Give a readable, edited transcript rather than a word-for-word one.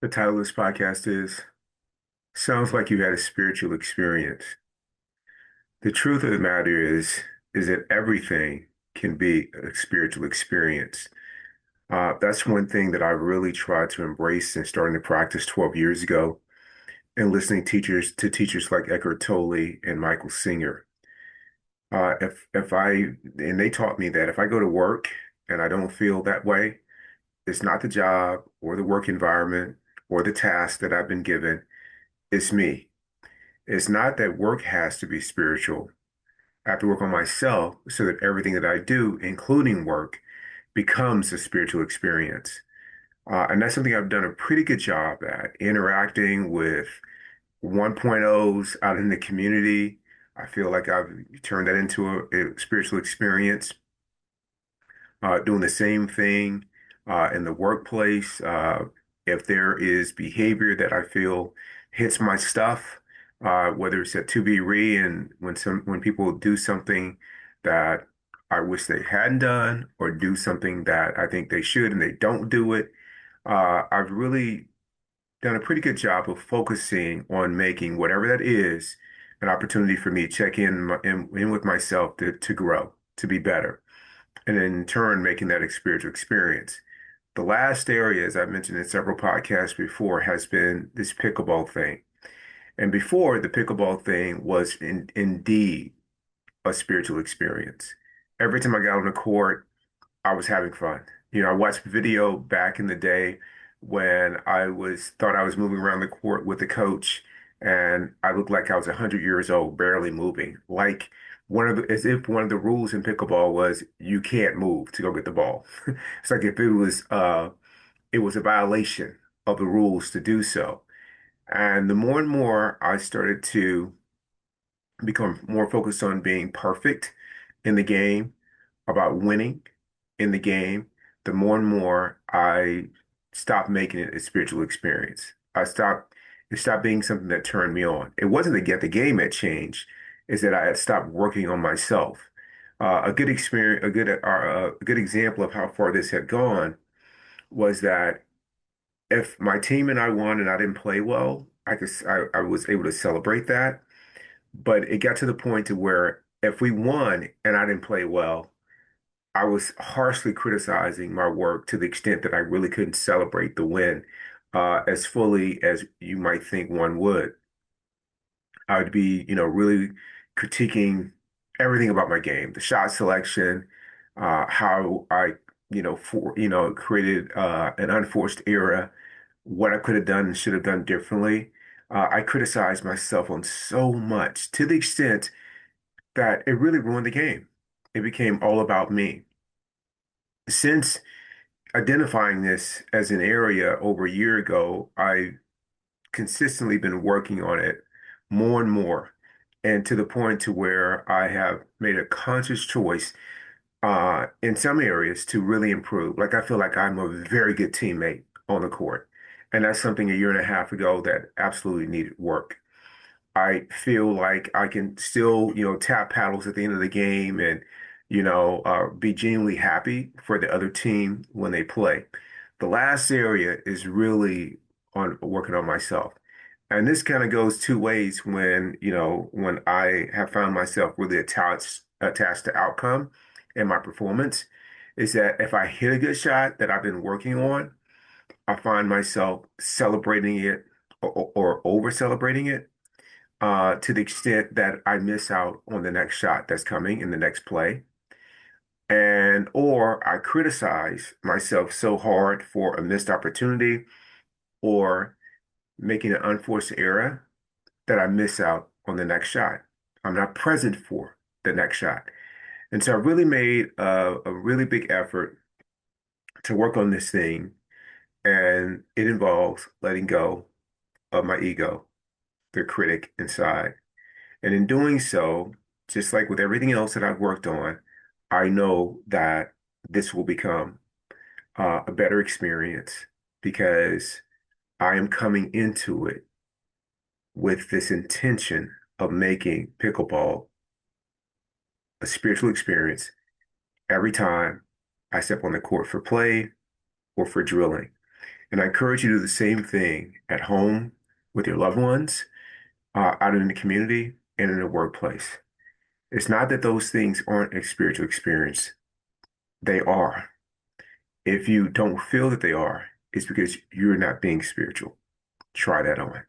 The title of this podcast is Sounds Like You Had a Spiritual Experience. The truth of the matter is that everything can be a spiritual experience. That's one thing that I really tried to embrace and starting to practice 12 years ago and listening teachers like Eckhart Tolle and Michael Singer. And they taught me that if I go to work and I don't feel that way, it's not the job or the work environment or the task that I've been given, it's me. It's not that work has to be spiritual. I have to work on myself so that everything that I do, including work, becomes a spiritual experience. And that's something I've done a pretty good job at, interacting with 1.0s out in the community. I feel like I've turned that into a spiritual experience. Doing the same thing in the workplace. If there is behavior that I feel hits my stuff, whether it's at ToBeRe and when people do something that I wish they hadn't done, or do something that I think they should and they don't do it, I've really done a pretty good job of focusing on making whatever that is an opportunity for me to check in with myself to grow, to be better, and in turn making that a spiritual experience. The last area, as I've mentioned in several podcasts before, has been this pickleball thing. And before, the pickleball thing was indeed a spiritual experience. Every time I got on the court, I was having fun. I watched video back in the day when thought I was moving around the court with the coach, and I looked like I was 100 years old, barely moving. Like as if one of the rules in pickleball was you can't move to go get the ball. It's like if it was a violation of the rules to do so. And the more and more I started to become more focused on being perfect in the game, about winning in the game, the more and more I stopped making it a spiritual experience. It stopped being something that turned me on. It wasn't that the game had changed, it's that I had stopped working on myself. A good experience, a good example of how far this had gone was that if my team and I won and I didn't play well, I was able to celebrate that. But it got to the point to where if we won and I didn't play well, I was harshly criticizing my work to the extent that I really couldn't celebrate the win as fully as you might think one would. I would be, really critiquing everything about my game, the shot selection, how I, created an unforced error, what I could have done and should have done differently. I criticized myself on so much to the extent that it really ruined the game. It became all about me. Since identifying this as an area over a year ago, I consistently been working on it more and more, and to the point to where I have made a conscious choice in some areas to really improve. Like I feel like I'm a very good teammate on the court, and that's something a year and a half ago that absolutely needed work. I feel like I can still, tap paddles at the end of the game and, be genuinely happy for the other team when they play. The last area is really on working on myself. And this kind of goes two ways when I have found myself really attached to outcome and my performance, is that if I hit a good shot that I've been working on, I find myself celebrating it or over celebrating it to the extent that I miss out on the next shot that's coming in the next play. And or I criticize myself so hard for a missed opportunity or making an unforced error that I miss out on the next shot. I'm not present for the next shot. And so I really made a really big effort to work on this thing. And it involves letting go of my ego, the critic inside. And in doing so, just like with everything else that I've worked on, I know that this will become a better experience because I am coming into it with this intention of making pickleball a spiritual experience every time I step on the court for play or for drilling. And I encourage you to do the same thing at home with your loved ones, out in the community, and in the workplace. It's not that those things aren't a spiritual experience. They are. If you don't feel that they are, it's because you're not being spiritual. Try that on.